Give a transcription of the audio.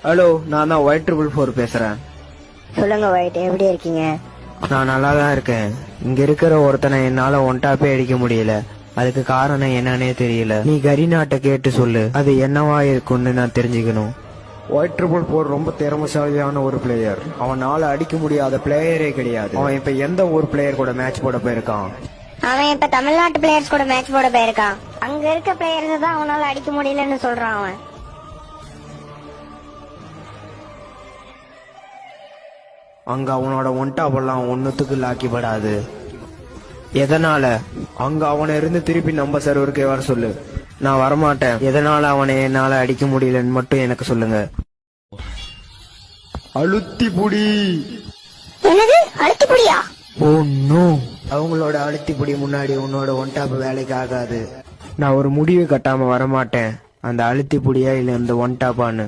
Hello, நான் தான் Y444 பேசுறேன். சொல்லுங்க ஒயிட், எப்படி இருக்கீங்க? நான் நல்லா தான் இருக்கேன். இங்க இருக்கிற ஒருத்தனை என்னால ஒன்டாப்பே அடிக்க முடியல. அதுக்கு காரணம் என்னன்னே தெரியல. நீ கரிநாட்டை கேட்டு சொல்லு, அது என்னவா இருக்கும்னு நான் தெரிஞ்சுக்கணும். Y444 ரொம்ப திறமைசாலியான ஒரு பிளேயர். அவனால அடிக்க முடியாத பிளேயரே கிடையாது. அவன் இப்ப எந்த ஒரு பிளேயர் கூட மேட்ச் போட போயிருக்கான்? அவன் இப்ப தமிழ்நாட்டு பிளேயர்ஸ் கூட மேட்ச் போட போயிருக்கான். அங்க இருக்க பிளேயர்ஸ் தான் அவனால அடிக்க முடியலன்னு சொல்றான் அவன். அங்க அவனோட ஒன்டாப்பெல்லாம் ஒன்னுத்துக்கு லாக்கிப்படாது. எதனால? அங்க அவனை இருந்து திருப்பி நம்ம சர்வருக்கே வர சொல்லு. நான் வரமாட்டேன். எதனால அவனை என்னால அடிக்க முடியலன்னு மட்டும் எனக்கு சொல்லுங்க. அழுத்தி புடி. என்னது அழுத்தி புடியா? ஓ நோ, அவங்களோட அழுத்தி புடி முன்னாடி உன்னோட ஒன்டாப் வேலைக்கு ஆகாது. நான் ஒரு முடிவு கட்டாம வரமாட்டேன். அந்த அழுத்தி புடியா இல்ல இந்த ஒன்டாப்பான்னு